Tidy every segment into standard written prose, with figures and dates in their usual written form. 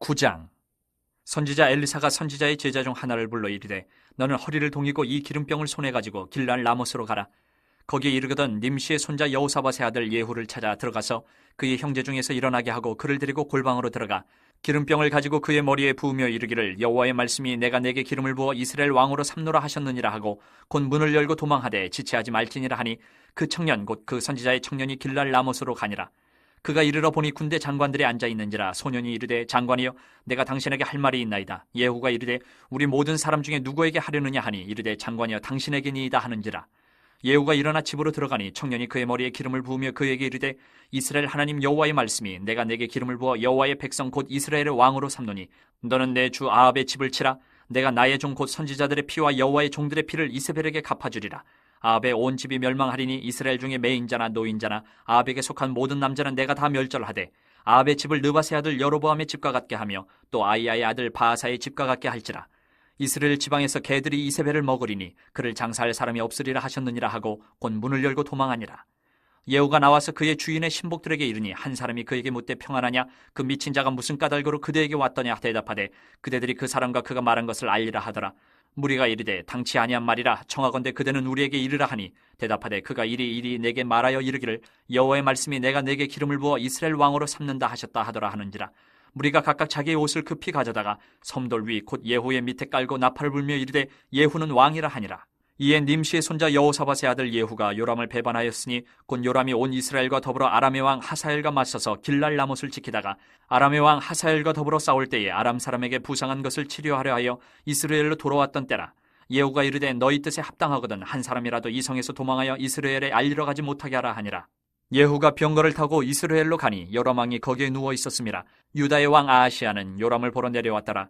9장. 선지자 엘리사가 선지자의 제자 중 하나를 불러 이르되 너는 허리를 동이고 이 기름병을 손에 가지고 길랄 라모스로 가라. 거기에 이르거든 님시의 손자 여호사밧의 아들 예후를 찾아 들어가서 그의 형제 중에서 일어나게 하고 그를 데리고 골방으로 들어가 기름병을 가지고 그의 머리에 부으며 이르기를 여호와의 말씀이 내가 내게 기름을 부어 이스라엘 왕으로 삼노라 하셨느니라 하고 곧 문을 열고 도망하되 지체하지 말지니라 하니 그 청년 곧 그 선지자의 청년이 길랄 라모스로 가니라. 그가 이르러 보니 군대 장관들이 앉아 있는지라 소년이 이르되 장관이여 내가 당신에게 할 말이 있나이다. 예후가 이르되 우리 모든 사람 중에 누구에게 하려느냐 하니 이르되 장관이여 당신에게니이다 하는지라. 예후가 일어나 집으로 들어가니 청년이 그의 머리에 기름을 부으며 그에게 이르되 이스라엘 하나님 여호와의 말씀이 내가 내게 기름을 부어 여호와의 백성 곧 이스라엘의 왕으로 삼노니 너는 내 주 아합의 집을 치라. 내가 나의 종 곧 선지자들의 피와 여호와의 종들의 피를 이세벨에게 갚아주리라. 아합의 온 집이 멸망하리니 이스라엘 중에 매인자나 노인자나 아합에게 속한 모든 남자는 내가 다 멸절하되 아합의 집을 느바세 아들 여로보암의 집과 같게 하며 또 아이야의 아들 바하사의 집과 같게 할지라. 이스라엘 지방에서 개들이 이세벨을 먹으리니 그를 장사할 사람이 없으리라 하셨느니라 하고 곧 문을 열고 도망하니라. 예후가 나와서 그의 주인의 신복들에게 이르니 한 사람이 그에게 묻되 평안하냐 그 미친 자가 무슨 까닭으로 그대에게 왔더냐 대답하되 그대들이 그 사람과 그가 말한 것을 알리라 하더라. 무리가 이르되 당치 아니한 말이라 청하건대 그대는 우리에게 이르라 하니 대답하되 그가 이리 내게 말하여 이르기를 여호와의 말씀이 내가 내게 기름을 부어 이스라엘 왕으로 삼는다 하셨다 하더라 하는지라. 무리가 각각 자기의 옷을 급히 가져다가 섬돌 위 곧 예후의 밑에 깔고 나팔을 불며 이르되 예후는 왕이라 하니라. 이에 님시의 손자 여호사밧의 아들 예후가 요람을 배반하였으니 곧 요람이 온 이스라엘과 더불어 아람의 왕 하사엘과 맞서서 길랄 라못을 지키다가 아람의 왕 하사엘과 더불어 싸울 때에 아람 사람에게 부상한 것을 치료하려 하여 이스라엘로 돌아왔던 때라. 예후가 이르되 너희 뜻에 합당하거든 한 사람이라도 이 성에서 도망하여 이스라엘에 알리러 가지 못하게 하라 하니라. 예후가 병거를 타고 이스라엘로 가니 요람 왕이 거기에 누워 있었음이라. 유다의 왕 아하시아는 요람을 보러 내려왔더라.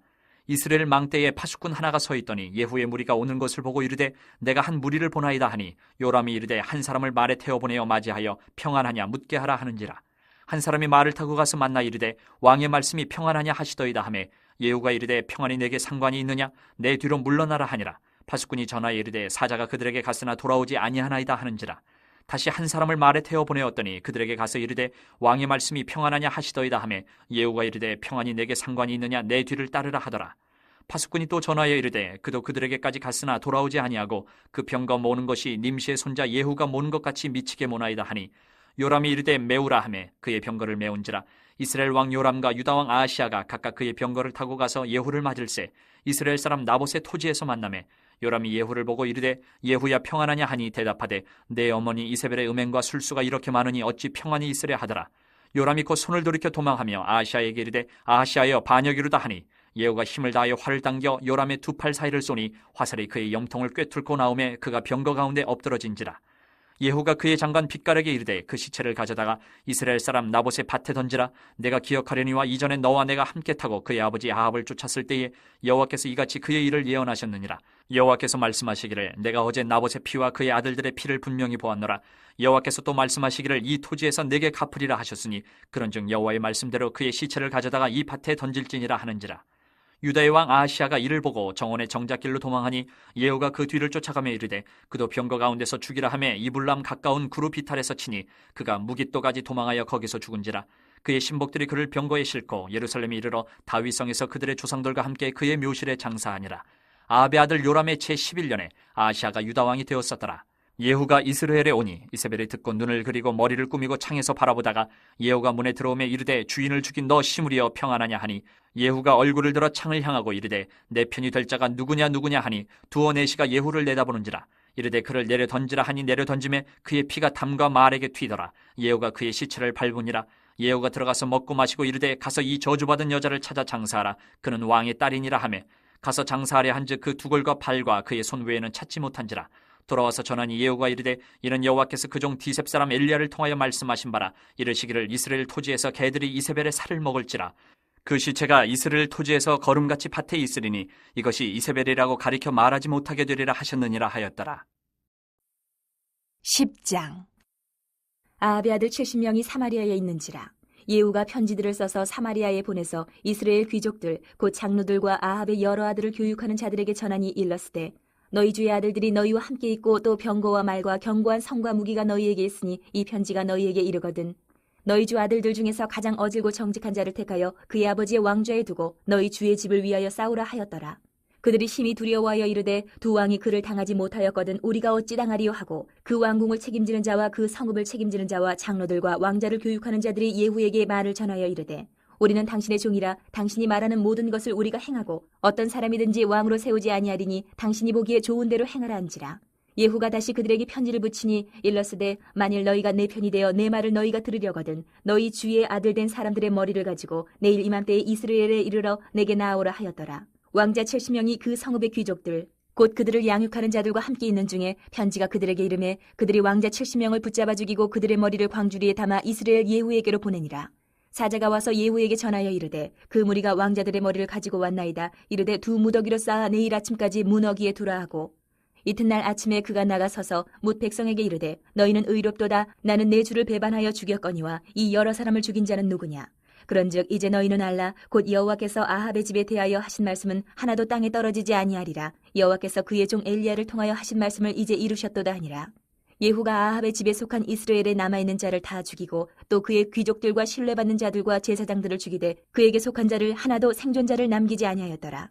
이스라엘 망대에 파수꾼 하나가 서 있더니 예후의 무리가 오는 것을 보고 이르되 내가 한 무리를 보나이다 하니 요람이 이르되 한 사람을 말에 태워보내어 맞이하여 평안하냐 묻게 하라 하는지라. 한 사람이 말을 타고 가서 만나 이르되 왕의 말씀이 평안하냐 하시더이다 하매 예후가 이르되 평안이 내게 상관이 있느냐 내 뒤로 물러나라 하니라. 파수꾼이 전하여 이르되 사자가 그들에게 갔으나 돌아오지 아니하나이다 하는지라. 다시 한 사람을 말에 태워 보내었더니 그들에게 가서 이르되 왕의 말씀이 평안하냐 하시더이다 하매 예후가 이르되 평안이 내게 상관이 있느냐 내 뒤를 따르라 하더라. 파수꾼이 또 전하여 이르되 그도 그들에게까지 갔으나 돌아오지 아니하고 그 병거 모는 것이 님시의 손자 예후가 모는 것 같이 미치게 모나이다 하니 요람이 이르되 메우라 하매 그의 병거를 메운지라. 이스라엘 왕 요람과 유다 왕 아하시아가 각각 그의 병거를 타고 가서 예후를 맞을새 이스라엘 사람 나봇의 토지에서 만나매 요람이 예후를 보고 이르되 예후야 평안하냐 하니 대답하되 내 어머니 이세벨의 음행과 술수가 이렇게 많으니 어찌 평안이 있으랴 하더라. 요람이 곧 손을 돌이켜 도망하며 아하시아에게 이르되 아하시아여 반역이루다 하니 예후가 힘을 다하여 활을 당겨 요람의 두 팔 사이를 쏘니 화살이 그의 염통을 꿰뚫고 나오매 그가 병거 가운데 엎드러진지라. 예후가 그의 장관 빗가락에 이르되 그 시체를 가져다가 이스라엘 사람 나봇의 밭에 던지라. 내가 기억하려니와 이전에 너와 내가 함께 타고 그의 아버지 아합을 쫓았을 때에 여호와께서 이같이 그의 일을 예언하셨느니라. 여호와께서 말씀하시기를 내가 어제 나봇의 피와 그의 아들들의 피를 분명히 보았노라. 여호와께서 또 말씀하시기를 이 토지에서 내게 갚으리라 하셨으니 그런즉 여호와의 말씀대로 그의 시체를 가져다가 이 밭에 던질지니라 하는지라. 유다의 왕 아하시아가 이를 보고 정원의 정작길로 도망하니 예후가 그 뒤를 쫓아가며 이르되 그도 병거 가운데서 죽이라 하매 이불람 가까운 구루 비탈에서 치니 그가 무깃도까지 도망하여 거기서 죽은지라. 그의 신복들이 그를 병거에 싣고 예루살렘에 이르러 다윗성에서 그들의 조상들과 함께 그의 묘실에 장사하니라. 아합의 아들 요람의 제11년에 아하시아가 유다 왕이 되었었더라. 예후가 이스라엘에 오니 이세벨이 듣고 눈을 그리고 머리를 꾸미고 창에서 바라보다가 예후가 문에 들어오매 이르되 주인을 죽인 너 시므리여 평안하냐 하니 예후가 얼굴을 들어 창을 향하고 이르되 내 편이 될 자가 누구냐 하니 두어 내시가 예후를 내다보는지라. 이르되 그를 내려 던지라 하니 내려 던짐에 그의 피가 담과 말에게 튀더라. 예후가 그의 시체를 밟으니라. 예후가 들어가서 먹고 마시고 이르되 가서 이 저주받은 여자를 찾아 장사하라. 그는 왕의 딸이니라 하매 가서 장사하려 한즉 그 두골과 발과 그의 손 외에는 찾지 못한지라. 돌아와서 전하니 예후가 이르되 이는 여호와께서 그 종 디셉 사람 엘리야를 통하여 말씀하신 바라. 이르시기를 이스라엘 토지에서 개들이 이세벨의 살을 먹을지라. 그 시체가 이스라엘 토지에서 거름같이 밭에 있으리니 이것이 이세벨이라고 가리켜 말하지 못하게 되리라 하셨느니라 하였더라. 10장. 아합의 아들 70명이 사마리아에 있는지라. 예후가 편지들을 써서 사마리아에 보내서 이스라엘 귀족들 곧 장로들과 아합의 여러 아들을 교육하는 자들에게 전하니 일렀으되 너희 주의 아들들이 너희와 함께 있고 또 병거와 말과 견고한 성과 무기가 너희에게 있으니 이 편지가 너희에게 이르거든 너희 주 아들들 중에서 가장 어질고 정직한 자를 택하여 그의 아버지의 왕좌에 두고 너희 주의 집을 위하여 싸우라 하였더라. 그들이 심히 두려워하여 이르되 두 왕이 그를 당하지 못하였거든 우리가 어찌 당하리요 하고 그 왕궁을 책임지는 자와 그 성읍을 책임지는 자와 장로들과 왕자를 교육하는 자들이 예후에게 말을 전하여 이르되 우리는 당신의 종이라 당신이 말하는 모든 것을 우리가 행하고 어떤 사람이든지 왕으로 세우지 아니하리니 당신이 보기에 좋은 대로 행하라 한지라. 예후가 다시 그들에게 편지를 붙이니 일러스되 만일 너희가 내 편이 되어 내 말을 너희가 들으려거든 너희 주의 아들 된 사람들의 머리를 가지고 내일 이맘때에 이스라엘에 이르러 내게 나아오라 하였더라. 왕자 70명이 그 성읍의 귀족들 곧 그들을 양육하는 자들과 함께 있는 중에 편지가 그들에게 이르매 그들이 왕자 70명을 붙잡아 죽이고 그들의 머리를 광주리에 담아 이스라엘 예후에게로 보내니라. 사자가 와서 예후에게 전하여 이르되 그 무리가 왕자들의 머리를 가지고 왔나이다. 이르되 두 무더기로 쌓아 내일 아침까지 문어기에 두라 하고 이튿날 아침에 그가 나가서서 뭇 백성에게 이르되 너희는 의롭도다. 나는 내 주를 배반하여 죽였거니와 이 여러 사람을 죽인 자는 누구냐. 그런즉 이제 너희는 알라. 곧 여호와께서 아합의 집에 대하여 하신 말씀은 하나도 땅에 떨어지지 아니하리라. 여호와께서 그의 종 엘리야를 통하여 하신 말씀을 이제 이루셨도다 하니라. 예후가 아합의 집에 속한 이스라엘에 남아있는 자를 다 죽이고 또 그의 귀족들과 신뢰받는 자들과 제사장들을 죽이되 그에게 속한 자를 하나도 생존자를 남기지 아니하였더라.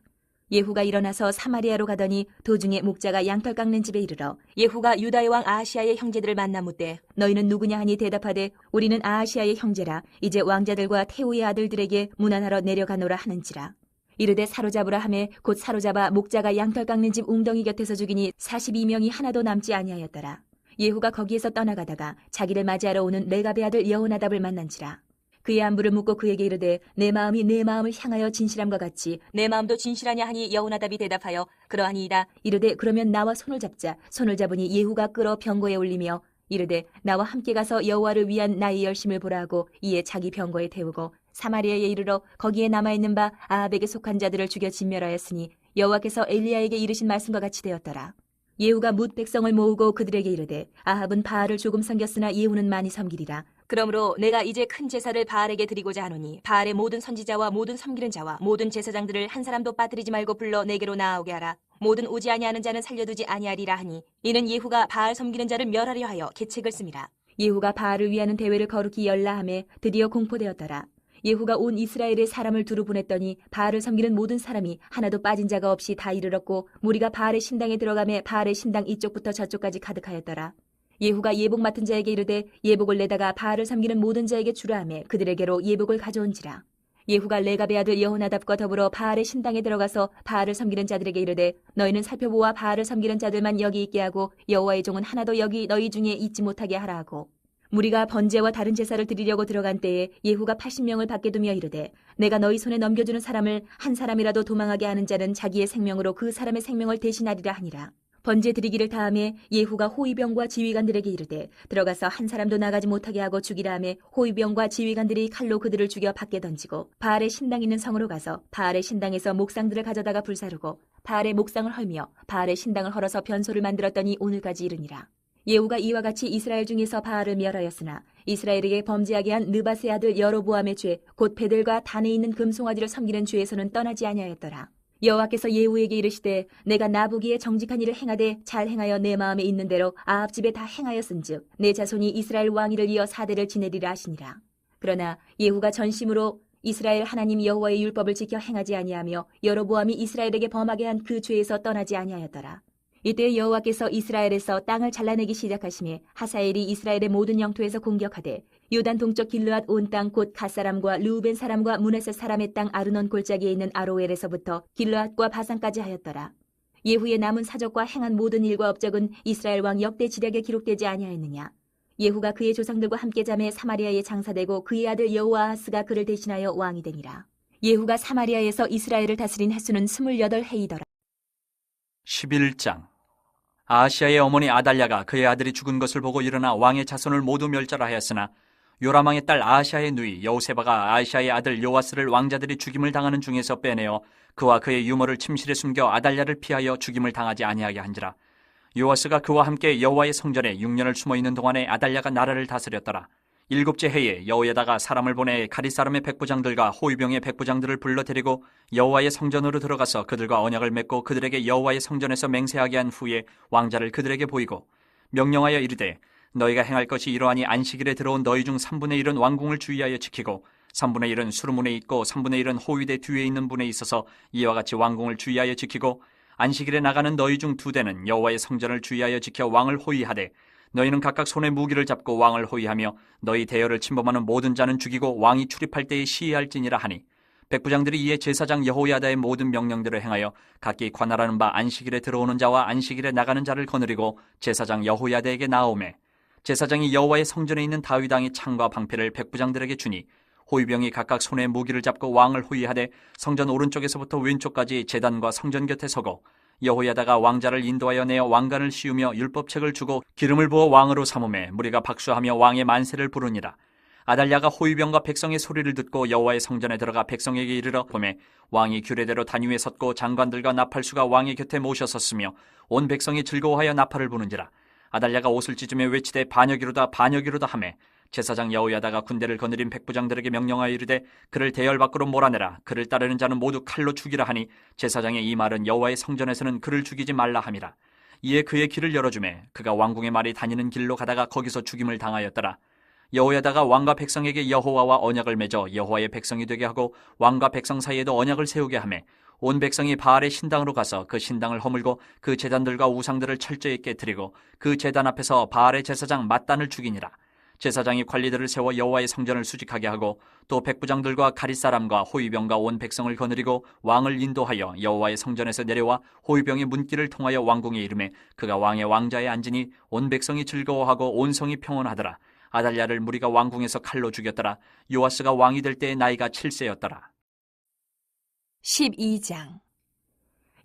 예후가 일어나서 사마리아로 가더니 도중에 목자가 양털 깎는 집에 이르러 예후가 유다의 왕 아하시아의 형제들을 만나 묻되 너희는 누구냐 하니 대답하되 우리는 아하시아의 형제라. 이제 왕자들과 태후의 아들들에게 문안하러 내려가노라 하는지라. 이르되 사로잡으라 하매 곧 사로잡아 목자가 양털 깎는 집 웅덩이 곁에서 죽이니 42명이 하나도 남지 아니하였더라. 예후가 거기에서 떠나가다가 자기를 맞이하러 오는 레갑의 아들 여호나답을 만난지라. 그의 안부를 묻고 그에게 이르되 내 마음이 내 마음을 향하여 진실함과 같이 내 마음도 진실하냐 하니 여호나답이 대답하여 그러하니이다. 이르되 그러면 나와 손을 잡자. 손을 잡으니 예후가 끌어 병거에 올리며 이르되 나와 함께 가서 여호와를 위한 나의 열심을 보라 하고 이에 자기 병거에 태우고 사마리아에 이르러 거기에 남아있는 바 아합에게 속한 자들을 죽여 진멸하였으니 여호와께서 엘리야에게 이르신 말씀과 같이 되었더라. 예후가 뭇 백성을 모으고 그들에게 이르되 아합은 바알을 조금 섬겼으나 예후는 많이 섬기리라. 그러므로 내가 이제 큰 제사를 바알에게 드리고자 하노니 바알의 모든 선지자와 모든 섬기는 자와 모든 제사장들을 한 사람도 빠뜨리지 말고 불러 내게로 나아오게 하라. 모든 오지 아니하는 자는 살려두지 아니하리라 하니 이는 예후가 바알 섬기는 자를 멸하려 하여 계책을 씁니다. 예후가 바알을 위하는 대회를 거룩히 열라 하매 드디어 공포되었더라. 예후가 온 이스라엘에 사람을 두루 보냈더니 바알을 섬기는 모든 사람이 하나도 빠진 자가 없이 다 이르렀고 무리가 바알의 신당에 들어가매 바알의 신당 이쪽부터 저쪽까지 가득하였더라. 예후가 예복 맡은 자에게 이르되 예복을 내다가 바알을 섬기는 모든 자에게 주라 하매 그들에게로 예복을 가져온지라. 예후가 레갑의 아들 여호나답과 더불어 바알의 신당에 들어가서 바알을 섬기는 자들에게 이르되 너희는 살펴보아 바알을 섬기는 자들만 여기 있게 하고 여호와의 종은 하나도 여기 너희 중에 있지 못하게 하라 하고 무리가 번제와 다른 제사를 드리려고 들어간 때에 예후가 80명을 밖에 두며 이르되 내가 너희 손에 넘겨주는 사람을 한 사람이라도 도망하게 하는 자는 자기의 생명으로 그 사람의 생명을 대신하리라 하니라. 번제 드리기를 다음에 예후가 호위병과 지휘관들에게 이르되 들어가서 한 사람도 나가지 못하게 하고 죽이라 하매 호위병과 지휘관들이 칼로 그들을 죽여 밖에 던지고 바알의 신당 있는 성으로 가서 바알의 신당에서 목상들을 가져다가 불사르고 바알의 목상을 헐며 바알의 신당을 헐어서 변소를 만들었더니 오늘까지 이르니라. 예후가 이와 같이 이스라엘 중에서 바알을 멸하였으나 이스라엘에게 범죄하게 한 느밧의 아들 여로보암의 죄 곧 베델과 단에 있는 금송아지를 섬기는 죄에서는 떠나지 아니하였더라. 여호와께서 예후에게 이르시되 내가 나보기에 정직한 일을 행하되 잘 행하여 내 마음에 있는 대로 아합 집에 다 행하였은즉 내 자손이 이스라엘 왕위를 이어 사대를 지내리라 하시니라. 그러나 예후가 전심으로 이스라엘 하나님 여호와의 율법을 지켜 행하지 아니하며 여로보암이 이스라엘에게 범하게 한 그 죄에서 떠나지 아니하였더라. 이때 여호와께서 이스라엘에서 땅을 잘라내기 시작하시매 하사엘이 이스라엘의 모든 영토에서 공격하되 요단 동쪽 길르앗 온 땅 곧 갓사람과 르우벤 사람과 므낫세 사람의 땅 아르논 골짜기에 있는 아로엘에서부터 길르앗과 바산까지 하였더라. 예후의 남은 사적과 행한 모든 일과 업적은 이스라엘 왕 역대 지략에 기록되지 아니하였느냐. 예후가 그의 조상들과 함께 잠에 사마리아에 장사되고 그의 아들 여호아하스가 그를 대신하여 왕이 되니라. 예후가 사마리아에서 이스라엘을 다스린 횟수는 28해이더라. 11장. 아하시아의 어머니 아달랴가 그의 아들이 죽은 것을 보고 일어나 왕의 자손을 모두 멸절하였으나 요람왕의 딸 아하시아의 누이 여우세바가 아하시아의 아들 요아스를 왕자들이 죽임을 당하는 중에서 빼내어 그와 그의 유모를 침실에 숨겨 아달랴를 피하여 죽임을 당하지 아니하게 한지라. 요아스가 그와 함께 여호와의 성전에 6년을 숨어있는 동안에 아달랴가 나라를 다스렸더라. 7째 해에 여호야다가 사람을 보내 가릿 사람의 백부장들과 호위병의 백부장들을 불러 데리고 여호와의 성전으로 들어가서 그들과 언약을 맺고 그들에게 여호와의 성전에서 맹세하게 한 후에 왕자를 그들에게 보이고 명령하여 이르되 너희가 행할 것이 이러하니 안식일에 들어온 너희 중 3분의 1은 왕궁을 주의하여 지키고 3분의 1은 수르문에 있고 3분의 1은 호위대 뒤에 있는 분에 있어서 이와 같이 왕궁을 주의하여 지키고 안식일에 나가는 너희 중 2대는 여호와의 성전을 주의하여 지켜 왕을 호위하되 너희는 각각 손에 무기를 잡고 왕을 호위하며 너희 대열을 침범하는 모든 자는 죽이고 왕이 출입할 때에 시해할지니라 하니 백부장들이 이에 제사장 여호야다의 모든 명령대로 행하여 각기 관할하는 바 안식일에 들어오는 자와 안식일에 나가는 자를 거느리고 제사장 여호야다에게 나아오매 제사장이 여호와의 성전에 있는 다윗 왕의 창과 방패를 백부장들에게 주니 호위병이 각각 손에 무기를 잡고 왕을 호위하되 성전 오른쪽에서부터 왼쪽까지 제단과 성전 곁에 서고 여호야다가 왕자를 인도하여 내어 왕관을 씌우며 율법책을 주고 기름을 부어 왕으로 삼음에 무리가 박수하며 왕의 만세를 부르니라. 아달랴가 호위병과 백성의 소리를 듣고 여호와의 성전에 들어가 백성에게 이르러 보매 왕이 규례대로 단 위에 섰고 장관들과 나팔수가 왕의 곁에 모셔섰으며 온 백성이 즐거워하여 나팔을 부는지라. 아달랴가 옷을 찢으며 외치되 반역이로다 반역이로다 하매 제사장 여호야다가 군대를 거느린 백부장들에게 명령하여 이르되 그를 대열 밖으로 몰아내라. 그를 따르는 자는 모두 칼로 죽이라 하니 제사장의 이 말은 여호와의 성전에서는 그를 죽이지 말라 함이라. 이에 그의 길을 열어주매 그가 왕궁의 말이 다니는 길로 가다가 거기서 죽임을 당하였더라. 여호야다가 왕과 백성에게 여호와와 언약을 맺어 여호와의 백성이 되게 하고 왕과 백성 사이에도 언약을 세우게 하매 온 백성이 바알의 신당으로 가서 그 신당을 허물고 그 제단들과 우상들을 철저히 깨뜨리고 그 제단 앞에서 바알의 제사장 맏단을 죽이니라. 제사장이 관리들을 세워 여호와의 성전을 수직하게 하고 또 백부장들과 가릿 사람과 호위병과 온 백성을 거느리고 왕을 인도하여 여호와의 성전에서 내려와 호위병의 문길을 통하여 왕궁에 이르매 그가 왕의 왕자에 앉으니 온 백성이 즐거워하고 온 성이 평온하더라. 아달랴를 무리가 왕궁에서 칼로 죽였더라. 요아스가 왕이 될 때의 나이가 7세였더라. 12장.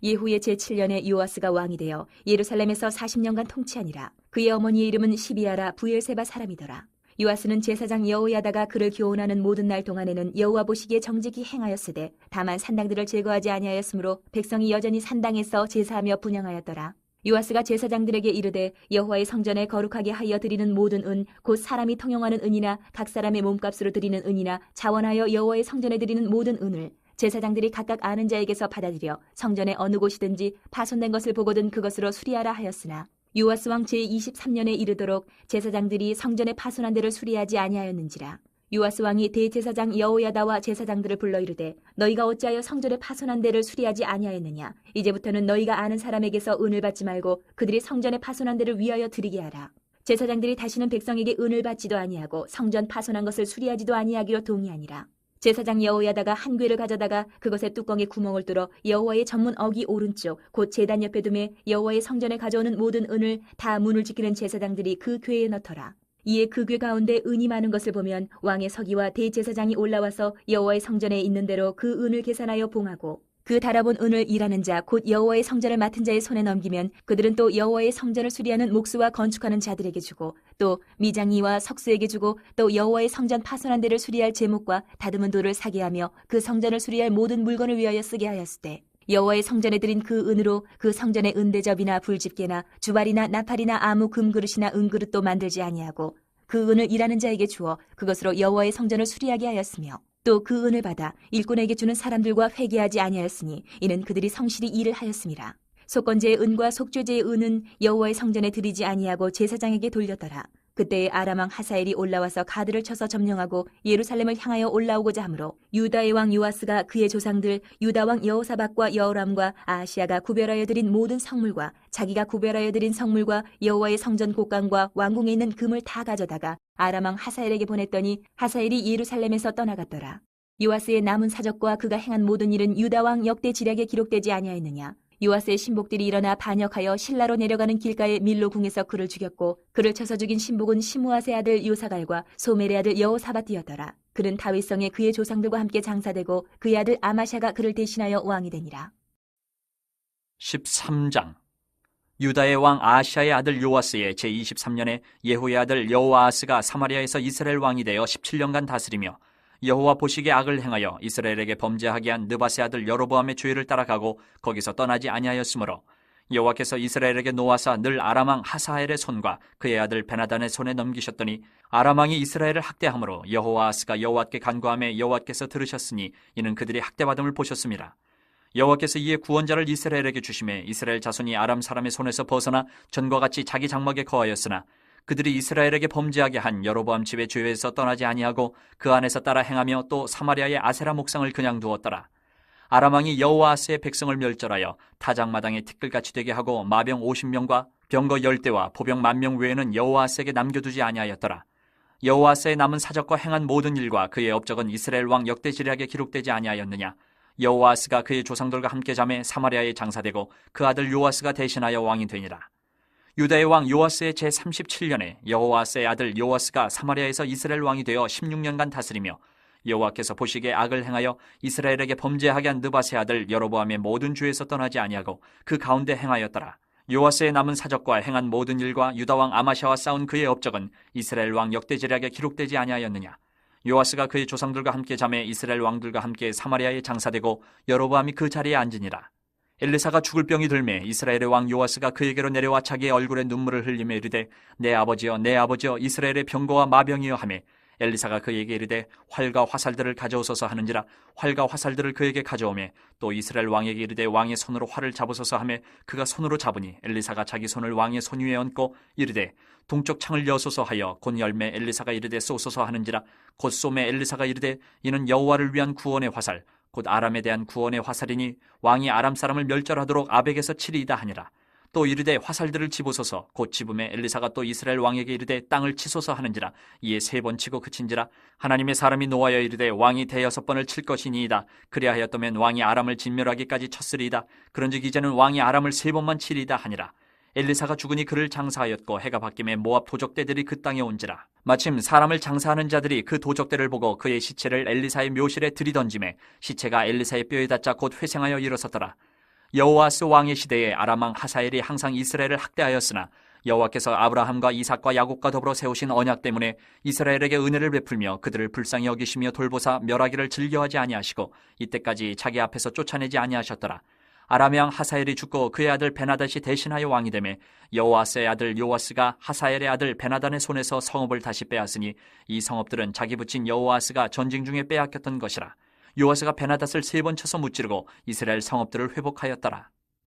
예후의 제7년에 요아스가 왕이 되어 예루살렘에서 40년간 통치하니라. 그의 어머니의 이름은 시비아라 부엘세바 사람이더라. 요아스는 제사장 여호야다가 그를 교훈하는 모든 날 동안에는 여호와 보시기에 정직히 행하였으되 다만 산당들을 제거하지 아니하였으므로 백성이 여전히 산당에서 제사하며 분향하였더라. 요아스가 제사장들에게 이르되 여호와의 성전에 거룩하게 하여 드리는 모든 은 곧 사람이 통용하는 은이나 각 사람의 몸값으로 드리는 은이나 자원하여 여호와의 성전에 드리는 모든 은을 제사장들이 각각 아는 자에게서 받아들여 성전의 어느 곳이든지 파손된 것을 보거든 그것으로 수리하라 하였으나 요아스 왕 제23년에 이르도록 제사장들이 성전의 파손한 데를 수리하지 아니하였는지라. 요아스 왕이 대제사장 여호야다와 제사장들을 불러 이르되 너희가 어찌하여 성전의 파손한 데를 수리하지 아니하였느냐. 이제부터는 너희가 아는 사람에게서 은을 받지 말고 그들이 성전의 파손한 데를 위하여 드리게 하라. 제사장들이 다시는 백성에게 은을 받지도 아니하고 성전 파손한 것을 수리하지도 아니하기로 동의하니라. 제사장 여호야다가 한 궤를 가져다가 그것의 뚜껑에 구멍을 뚫어 여호와의 전문 어기 오른쪽 곧 제단 옆에 두매 여호와의 성전에 가져오는 모든 은을 다 문을 지키는 제사장들이 그 궤에 넣더라. 이에 그 궤 가운데 은이 많은 것을 보면 왕의 서기와 대제사장이 올라와서 여호와의 성전에 있는 대로 그 은을 계산하여 봉하고 그 달아본 은을 일하는 자 곧 여호와의 성전을 맡은 자의 손에 넘기면 그들은 또 여호와의 성전을 수리하는 목수와 건축하는 자들에게 주고 또 미장이와 석수에게 주고 또 여호와의 성전 파손한 데를 수리할 제목과 다듬은 돌을 사게 하며 그 성전을 수리할 모든 물건을 위하여 쓰게 하였으되 여호와의 성전에 드린 그 은으로 그 성전의 은대접이나 불집게나 주발이나 나팔이나 아무 금그릇이나 은그릇도 만들지 아니하고 그 은을 일하는 자에게 주어 그것으로 여호와의 성전을 수리하게 하였으며 또 그 은을 받아 일꾼에게 주는 사람들과 회개하지 아니하였으니 이는 그들이 성실히 일을 하였음이라. 속건제의 은과 속죄제의 은은 여호와의 성전에 드리지 아니하고 제사장에게 돌렸더라. 그때에 아람 왕 하사엘이 올라와서 가드를 쳐서 점령하고 예루살렘을 향하여 올라오고자 하므로 유다의 왕 요아스가 그의 조상들 유다 왕 여호사밧과 여호람과 아하시아가 구별하여 드린 모든 성물과 자기가 구별하여 드린 성물과 여호와의 성전 곡간과 왕궁에 있는 금을 다 가져다가 아람 왕 하사엘에게 보냈더니 하사엘이 예루살렘에서 떠나갔더라. 요아스의 남은 사적과 그가 행한 모든 일은 유다 왕 역대 지략에 기록되지 아니하였느냐. 요아스의 신복들이 일어나 반역하여 실라로 내려가는 길가의 밀로 궁에서 그를 죽였고 그를 쳐서 죽인 신복은 시므아세 아들 요사갈과 소멜의 아들 여호사밧이었더라. 그는 다윗성에 그의 조상들과 함께 장사되고 그의 아들 아마샤가 그를 대신하여 왕이 되니라. 13장. 유다의 왕 아하시아의 아들 요아스의 제23년에 예후의 아들 여호아하스가 사마리아에서 이스라엘 왕이 되어 17년간 다스리며 여호와 보시기에 악을 행하여 이스라엘에게 범죄하게 한 느밧의 아들 여로보암의 죄를 따라가고 거기서 떠나지 아니하였으므로 여호와께서 이스라엘에게 노하사 늘 아람 왕 하사엘의 손과 그의 아들 베나단의 손에 넘기셨더니 아람 왕이 이스라엘을 학대함으로 여호아하스가 여호와께 간구하며 여호와께서 들으셨으니 이는 그들이 학대받음을 보셨습니다. 여호와께서 이에 구원자를 이스라엘에게 주심에 이스라엘 자손이 아람 사람의 손에서 벗어나 전과 같이 자기 장막에 거하였으나 그들이 이스라엘에게 범죄하게 한 여로보암 집의 죄에서 떠나지 아니하고 그 안에서 따라 행하며 또 사마리아의 아세라 목상을 그냥 두었더라. 아람 왕이 여호아스의 백성을 멸절하여 타작마당에 티끌같이 되게 하고 마병 50명과 병거 10대와 포병 10,000명 외에는 여호아스에게 남겨두지 아니하였더라. 여호아스의 남은 사적과 행한 모든 일과 그의 업적은 이스라엘 왕 역대지략에 기록되지 아니하였느냐. 여호아스가 그의 조상들과 함께 잠에 사마리아에 장사되고 그 아들 요아스가 대신하여 왕이 되니라. 유다의 왕 요아스의 제37년에 여호아스의 아들 요아스가 사마리아에서 이스라엘 왕이 되어 16년간 다스리며 여호와께서 보시기에 악을 행하여 이스라엘에게 범죄하게 한 느밧의 아들 여로보암의 모든 죄에서 떠나지 아니하고 그 가운데 행하였더라. 요아스의 남은 사적과 행한 모든 일과 유다 왕 아마샤와 싸운 그의 업적은 이스라엘 왕 역대지략에 기록되지 아니하였느냐. 요아스가 그의 조상들과 함께 잠에 이스라엘 왕들과 함께 사마리아에 장사되고 여로보암이 그 자리에 앉으니라. 엘리사가 죽을 병이 들매 이스라엘의 왕 요아스가 그에게로 내려와 자기의 얼굴에 눈물을 흘리며 이르되 내 아버지여 내 아버지여 이스라엘의 병거와 마병이여 하매 엘리사가 그에게 이르되 활과 화살들을 가져오소서 하는지라. 활과 화살들을 그에게 가져오매 또 이스라엘 왕에게 이르되 왕의 손으로 활을 잡으소서 하매 그가 손으로 잡으니 엘리사가 자기 손을 왕의 손 위에 얹고 이르되 동쪽 창을 여소서 하여 곧 열매 엘리사가 이르되 쏘소서 하는지라. 곧 쏘매 엘리사가 이르되 이는 여호와를 위한 구원의 화살 곧 아람에 대한 구원의 화살이니 왕이 아람 사람을 멸절하도록 아벡에서 치리이다 하니라. 또 이르되 화살들을 집으소서. 곧 집음에 엘리사가 또 이스라엘 왕에게 이르되 땅을 치소서 하는지라. 이에 3번 치고 그친지라. 하나님의 사람이 노하여 이르되 왕이 6번을 칠 것이니이다. 그리하였다면 왕이 아람을 진멸하기까지 쳤으리이다. 그런즉 이제는 왕이 아람을 3번만 치리이다 하니라. 엘리사가 죽으니 그를 장사하였고 해가 바뀌매 모압 도적대들이 그 땅에 온지라. 마침 사람을 장사하는 자들이 그 도적대를 보고 그의 시체를 엘리사의 묘실에 들이던지매 시체가 엘리사의 뼈에 닿자 곧 회생하여 일어섰더라. 여호아스 왕의 시대에 아람 왕 하사엘이 항상 이스라엘을 학대하였으나 여호와께서 아브라함과 이삭과 야곱과 더불어 세우신 언약 때문에 이스라엘에게 은혜를 베풀며 그들을 불쌍히 여기시며 돌보사 멸하기를 즐겨하지 아니하시고 이때까지 자기 앞에서 쫓아내지 아니하셨더라. 아람 왕 하사엘이 죽고 그의 아들 베나닷이 대신하여 왕이 되매 여호아스의 아들 요아스가 하사엘의 아들 베나단의 손에서 성읍을 다시 빼앗으니 이 성읍들은 자기 붙인 여호아스가 전쟁 중에 빼앗겼던 것이라. 요아스가 베나닷을 3번 쳐서 무찌르고 이스라엘 성읍들을 회복하였더라.